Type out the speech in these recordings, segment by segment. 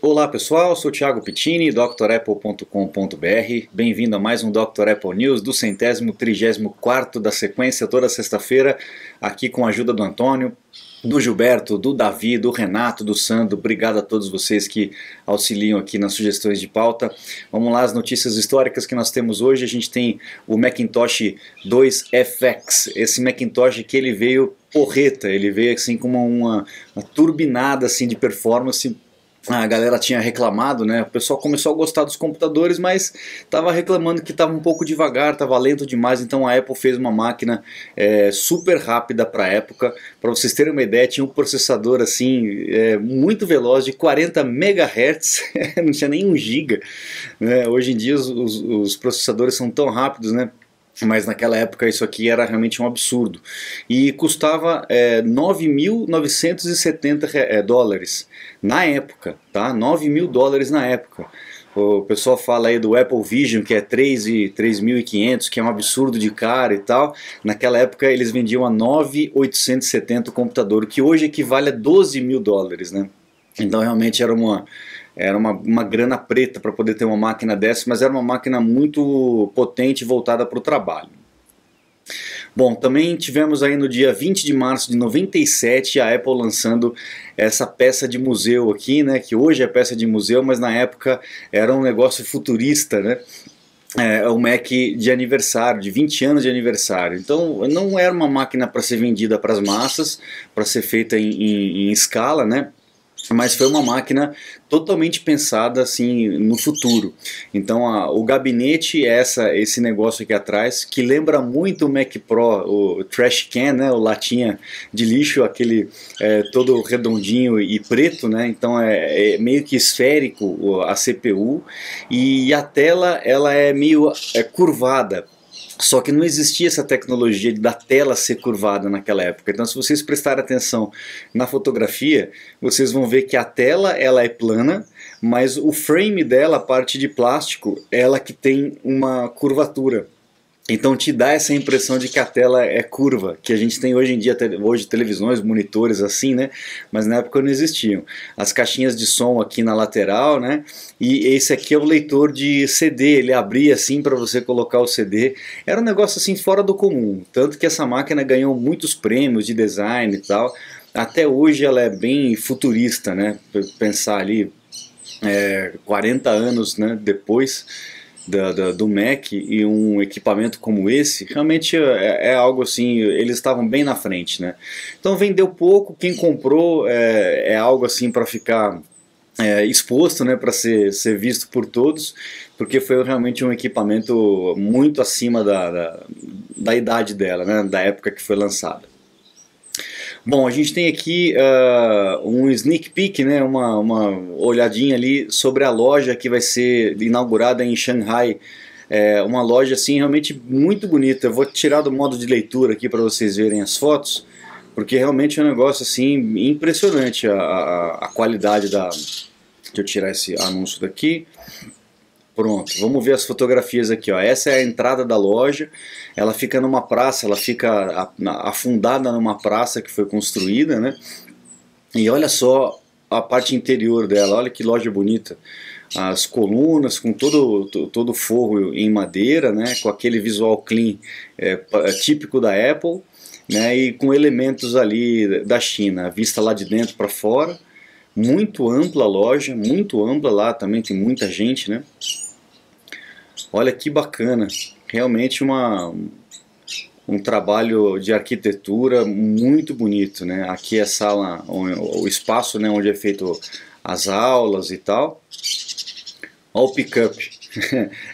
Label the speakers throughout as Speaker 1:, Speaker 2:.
Speaker 1: Olá pessoal, sou Thiago Pittini, drapple.com.br. Bem-vindo a mais um Dr. Apple News do 134º da sequência, toda sexta-feira, aqui com a ajuda do Antônio, do Gilberto, do Davi, do Renato, do Sandro. Obrigado a todos vocês que auxiliam aqui nas sugestões de pauta. Vamos lá, as notícias históricas que nós temos hoje. A gente tem o Macintosh 2 FX, esse Macintosh que ele veio porreta, ele veio assim com uma turbinada assim de performance. A galera tinha reclamado, né? O pessoal começou a gostar dos computadores, mas estava reclamando que estava um pouco devagar, estava lento demais. Então a Apple fez uma máquina super rápida para a época. Para vocês terem uma ideia, tinha um processador assim muito veloz de 40 MHz, não tinha nem 1 GB. Né? Hoje em dia os processadores são tão rápidos, né? Mas naquela época isso aqui era realmente um absurdo. E custava 9.970 dólares na época, tá? 9 mil dólares na época. O pessoal fala aí do Apple Vision, que é 3.500, que é um absurdo de caro e tal. Naquela época eles vendiam a 9.870 o computador, que hoje equivale a 12 mil dólares, né? Então realmente era uma grana preta para poder ter uma máquina dessa, mas era uma máquina muito potente voltada para o trabalho. Bom, também tivemos aí no dia 20 de março de 97 a Apple lançando essa peça de museu aqui, né, que hoje é peça de museu, mas na época era um negócio futurista, né? O Mac de aniversário, de 20 anos de aniversário. Então não era uma máquina para ser vendida para as massas, para ser feita em escala, né? Mas foi uma máquina totalmente pensada assim no futuro. Então o gabinete é esse negócio aqui atrás, que lembra muito o Mac Pro, o trash can, né, o latinha de lixo, aquele todo redondinho e preto, né? Então é meio que esférico a CPU, e a tela ela é meio curvada. Só que não existia essa tecnologia da tela ser curvada naquela época. Então, se vocês prestarem atenção na fotografia, vocês vão ver que a tela ela é plana, mas o frame dela, a parte de plástico, ela que tem uma curvatura. Então te dá essa impressão de que a tela é curva, que a gente tem hoje em dia, hoje televisões, monitores assim, né? Mas na época não existiam. As caixinhas de som aqui na lateral, né? E esse aqui é o leitor de CD, ele abria assim para você colocar o CD. Era um negócio assim fora do comum, tanto que essa máquina ganhou muitos prêmios de design e tal. Até hoje ela é bem futurista, né? Pensar ali 40 anos, né, depois do Mac, e um equipamento como esse realmente é algo assim, eles estavam bem na frente, né? Então vendeu pouco, quem comprou é algo assim para ficar exposto, né, para ser visto por todos, porque foi realmente um equipamento muito acima da idade dela, né, da época que foi lançada. Bom, a gente tem aqui um sneak peek, né, uma olhadinha ali sobre a loja que vai ser inaugurada em Shanghai. Uma loja assim realmente muito bonita. Eu vou tirar do modo de leitura aqui para vocês verem as fotos, porque realmente é um negócio assim impressionante a qualidade da... Deixa eu tirar esse anúncio daqui. Pronto, vamos ver as fotografias aqui, ó. Essa é a entrada da loja, ela fica numa praça, ela fica afundada numa praça que foi construída, né? E olha só a parte interior dela, olha que loja bonita. As colunas com todo o forro em madeira, né? Com aquele visual clean típico da Apple, né? E com elementos ali da China, a vista lá de dentro para fora. Muito ampla a loja, muito ampla lá, também tem muita gente, né? Olha que bacana, realmente um trabalho de arquitetura muito bonito, né? Aqui é a sala, o espaço, né, onde é feito as aulas e tal. Olha o pickup.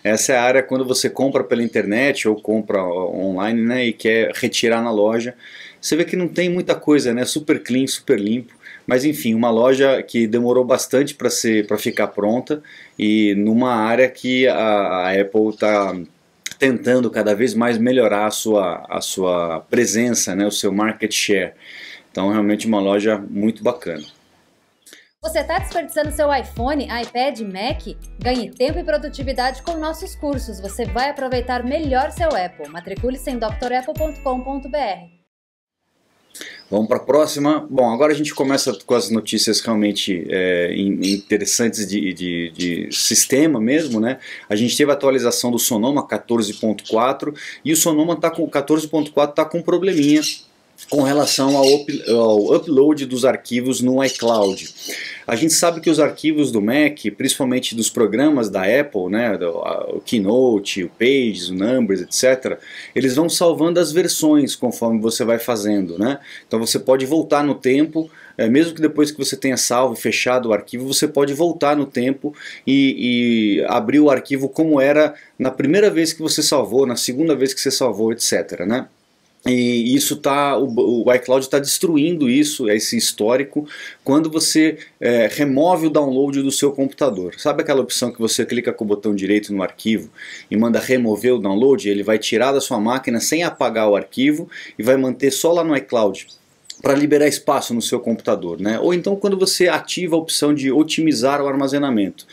Speaker 1: Essa é a área quando você compra pela internet ou compra online, né, e quer retirar na loja. Você vê que não tem muita coisa, né? Super clean, super limpo. Mas enfim, uma loja que demorou bastante para ficar pronta, e numa área que a Apple está tentando cada vez mais melhorar a sua presença, né, o seu market share. Então realmente uma loja muito bacana.
Speaker 2: Você está desperdiçando seu iPhone, iPad, Mac? Ganhe tempo e produtividade com nossos cursos. Você vai aproveitar melhor seu Apple. Matricule-se em drapple.com.br.
Speaker 1: Vamos para a próxima. Bom, agora a gente começa com as notícias realmente interessantes de sistema mesmo, né? A gente teve a atualização do Sonoma 14.4 e o Sonoma tá com 14.4 tá com um probleminha com relação ao upload dos arquivos no iCloud. A gente sabe que os arquivos do Mac, principalmente dos programas da Apple, né, o Keynote, o Pages, o Numbers, etc., eles vão salvando as versões conforme você vai fazendo, né? Então você pode voltar no tempo, mesmo que depois que você tenha salvo e fechado o arquivo, você pode voltar no tempo e abrir o arquivo como era na primeira vez que você salvou, na segunda vez que você salvou, etc., né? E isso o iCloud está destruindo esse histórico, quando você remove o download do seu computador. Sabe aquela opção que você clica com o botão direito no arquivo e manda remover o download? Ele vai tirar da sua máquina sem apagar o arquivo e vai manter só lá no iCloud, para liberar espaço no seu computador, né? Ou então quando você ativa a opção de otimizar o armazenamento.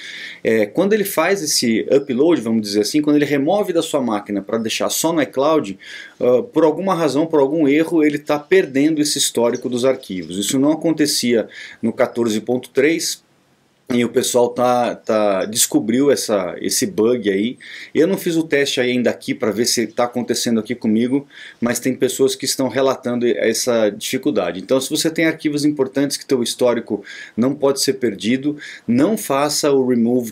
Speaker 1: Quando ele faz esse upload, vamos dizer assim, quando ele remove da sua máquina para deixar só no iCloud, por alguma razão, por algum erro, ele está perdendo esse histórico dos arquivos. Isso não acontecia no 14.3, e o pessoal descobriu esse bug aí. Eu não fiz o teste ainda aqui para ver se está acontecendo aqui comigo, mas tem pessoas que estão relatando essa dificuldade. Então, se você tem arquivos importantes que teu histórico não pode ser perdido, não faça o remove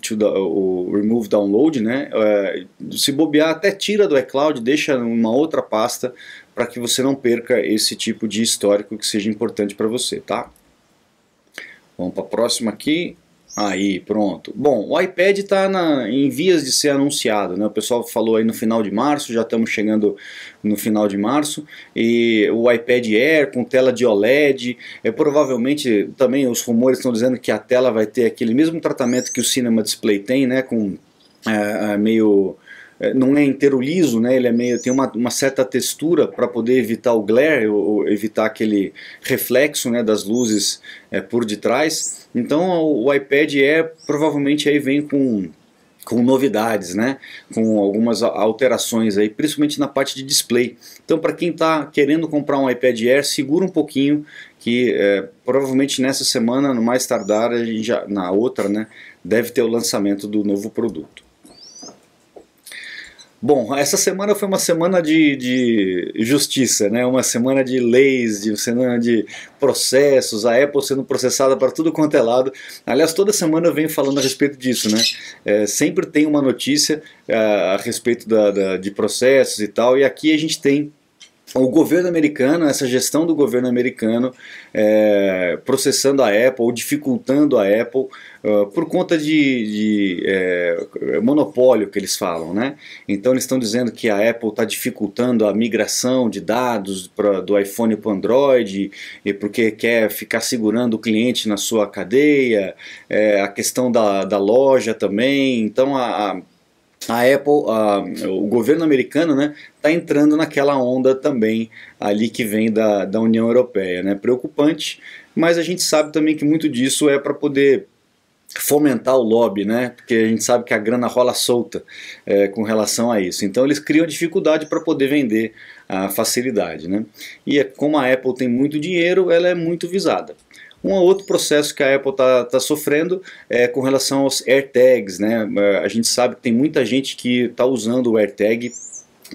Speaker 1: download, né? Se bobear, até tira do iCloud, deixa numa outra pasta para que você não perca esse tipo de histórico que seja importante para você, tá? Vamos para a próxima aqui. Aí, pronto. Bom, o iPad está em vias de ser anunciado, né? O pessoal falou aí no final de março, já estamos chegando no final de março, e o iPad Air com tela de OLED, provavelmente também os rumores estão dizendo que a tela vai ter aquele mesmo tratamento que o Cinema Display tem, né? Com meio... não é inteiro liso, né? Ele tem uma certa textura para poder evitar o glare, ou evitar aquele reflexo, né, das luzes por detrás. Então o iPad Air provavelmente aí vem com novidades, né? Com algumas alterações aí, principalmente na parte de display. Então, para quem está querendo comprar um iPad Air, segura um pouquinho, que provavelmente nessa semana, no mais tardar, na outra, né, deve ter o lançamento do novo produto. Bom, essa semana foi uma semana de justiça, né? Uma semana de leis, uma semana de processos, a Apple sendo processada para tudo quanto é lado. Aliás, toda semana eu venho falando a respeito disso, né? Sempre tem uma notícia a respeito de processos e tal, e aqui a gente tem o governo americano, essa gestão do governo americano processando a Apple, ou dificultando a Apple por conta de monopólio que eles falam, né? Então eles estão dizendo que a Apple está dificultando a migração de dados do iPhone para o Android, e porque quer ficar segurando o cliente na sua cadeia, a questão da loja também. Então a Apple, o governo americano, né, está entrando naquela onda também ali que vem da União Europeia, né? Preocupante, mas a gente sabe também que muito disso é para poder fomentar o lobby, né? Porque a gente sabe que a grana rola solta com relação a isso. Então eles criam dificuldade para poder vender a facilidade, né? E como a Apple tem muito dinheiro, ela é muito visada. Um outro processo que a Apple está sofrendo é com relação aos AirTags, né? A gente sabe que tem muita gente que está usando o AirTag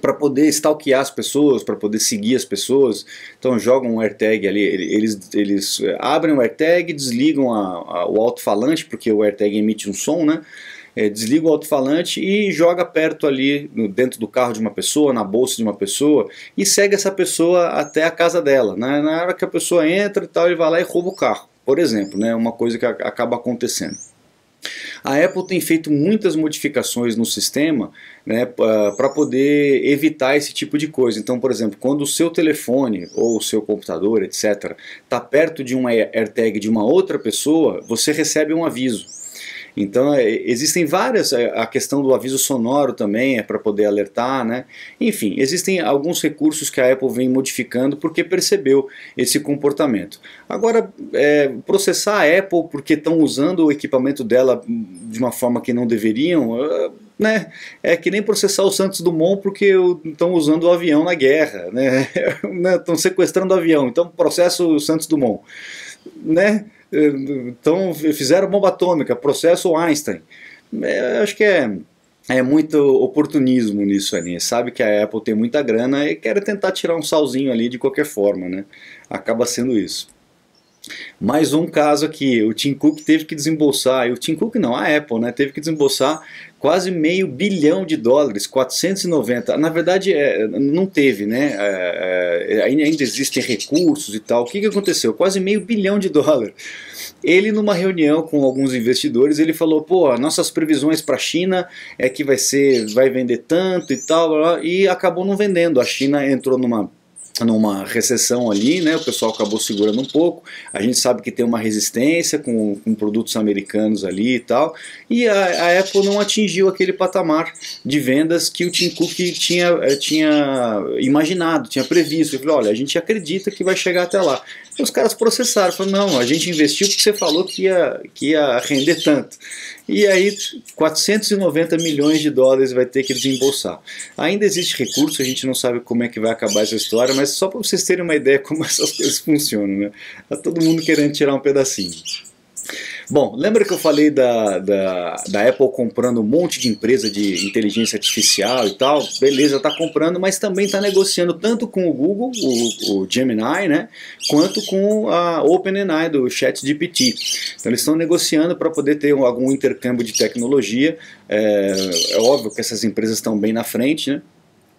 Speaker 1: para poder stalkear as pessoas, para poder seguir as pessoas. Então jogam um AirTag ali, eles abrem o AirTag, desligam o alto-falante, porque o AirTag emite um som, né? Desliga o alto-falante e joga perto ali, dentro do carro de uma pessoa, na bolsa de uma pessoa, e segue essa pessoa até a casa dela, né? Na hora que a pessoa entra e tal, ele vai lá e rouba o carro, por exemplo, né? Uma coisa que acaba acontecendo. A Apple tem feito muitas modificações no sistema, né, para poder evitar esse tipo de coisa. Então, por exemplo, quando o seu telefone ou o seu computador, etc., está perto de uma AirTag de uma outra pessoa, você recebe um aviso. Então existem várias, a questão do aviso sonoro também é para poder alertar, né? Enfim, existem alguns recursos que a Apple vem modificando porque percebeu esse comportamento. Agora, processar a Apple porque estão usando o equipamento dela de uma forma que não deveriam, né, é que nem processar o Santos Dumont porque estão usando o avião na guerra, né, estão sequestrando o avião, então processo o Santos Dumont, né, então fizeram bomba atômica, processo o Einstein. Acho que é muito oportunismo nisso ali, sabe que a Apple tem muita grana e quer tentar tirar um salzinho ali de qualquer forma, né, acaba sendo isso. Mais um caso aqui, o Tim Cook teve que desembolsar, e o Tim Cook não, a Apple, né, teve que desembolsar quase $500 milhão, 490, na verdade não teve, né, ainda existem recursos e tal. O que aconteceu? Quase $500 milhão. Ele, numa reunião com alguns investidores, ele falou, pô, nossas previsões para a China é que vai vender tanto e tal, e acabou não vendendo. A China entrou numa recessão ali, né, o pessoal acabou segurando um pouco, a gente sabe que tem uma resistência com produtos americanos ali e tal, e a Apple não atingiu aquele patamar de vendas que o Tim Cook tinha imaginado, tinha previsto. Ele falou, olha, a gente acredita que vai chegar até lá. E os caras processaram, falaram, não, a gente investiu porque você falou que ia render tanto. E aí $490 milhões vai ter que desembolsar. Ainda existe recurso, a gente não sabe como é que vai acabar essa história, mas só para vocês terem uma ideia como essas coisas funcionam, né? Tá todo mundo querendo tirar um pedacinho. Bom, lembra que eu falei da Apple comprando um monte de empresa de inteligência artificial e tal? Beleza, está comprando, mas também está negociando tanto com o Google, o Gemini, né, quanto com a OpenAI do ChatGPT. Então eles estão negociando para poder ter algum intercâmbio de tecnologia. É óbvio que essas empresas estão bem na frente, né?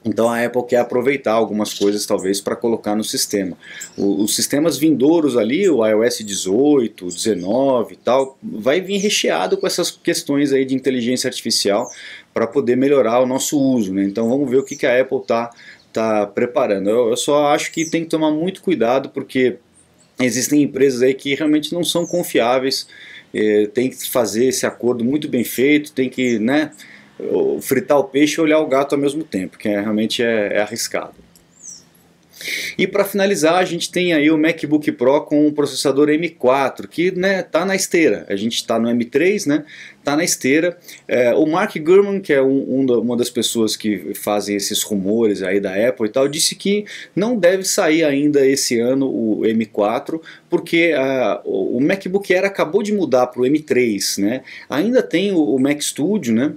Speaker 1: Então a Apple quer aproveitar algumas coisas talvez para colocar no sistema. Os sistemas vindouros ali, o iOS 18, 19 e tal, vai vir recheado com essas questões aí de inteligência artificial para poder melhorar o nosso uso, né? Então vamos ver o que a Apple tá preparando. Eu só acho que tem que tomar muito cuidado porque existem empresas aí que realmente não são confiáveis, tem que fazer esse acordo muito bem feito, tem que, né, fritar o peixe e olhar o gato ao mesmo tempo, que realmente é arriscado. E para finalizar, a gente tem aí o MacBook Pro com um processador M4, que, né, tá na esteira. A gente está no M3, né, tá na esteira. O Mark Gurman, que é uma das pessoas que fazem esses rumores aí da Apple e tal, disse que não deve sair ainda esse ano o M4, porque o MacBook Air acabou de mudar para o M3, né. Ainda tem o Mac Studio, né,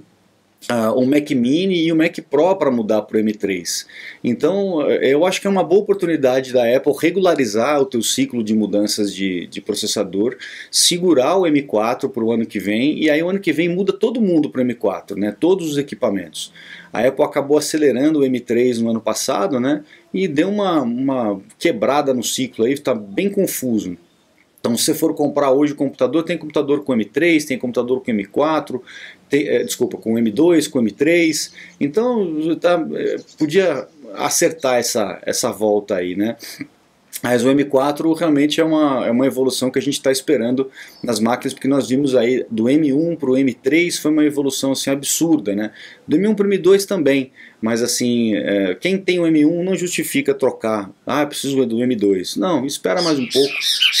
Speaker 1: o Mac Mini e o Mac Pro para mudar para o M3. Então eu acho que é uma boa oportunidade da Apple regularizar o teu ciclo de mudanças de processador, segurar o M4 para o ano que vem, e aí o ano que vem muda todo mundo para o M4, né, todos os equipamentos. A Apple acabou acelerando o M3 no ano passado, né, e deu uma quebrada no ciclo aí, está bem confuso. Então, se você for comprar hoje o computador, tem computador com M3, tem computador com M4, com M2, com M3. Então, podia acertar essa volta aí, né? Mas o M4 realmente é uma evolução que a gente está esperando nas máquinas, porque nós vimos aí do M1 para o M3 foi uma evolução assim absurda, né? Do M1 para o M2 também, mas assim, quem tem o M1 não justifica trocar. Ah, preciso do M2. Não, espera mais um pouco,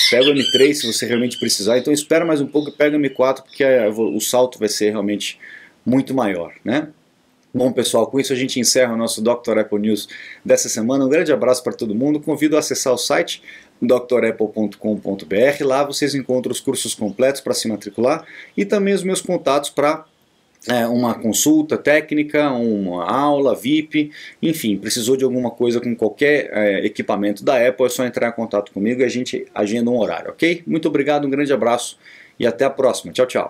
Speaker 1: pega o M3 se você realmente precisar, então espera mais um pouco e pega o M4, porque o salto vai ser realmente muito maior, né? Bom, pessoal, com isso a gente encerra o nosso Dr. Apple News dessa semana. Um grande abraço para todo mundo. Convido a acessar o site drapple.com.br. Lá vocês encontram os cursos completos para se matricular e também os meus contatos para uma consulta técnica, uma aula VIP, enfim, precisou de alguma coisa com qualquer equipamento da Apple, é só entrar em contato comigo e a gente agenda um horário, ok? Muito obrigado, um grande abraço e até a próxima. Tchau, tchau.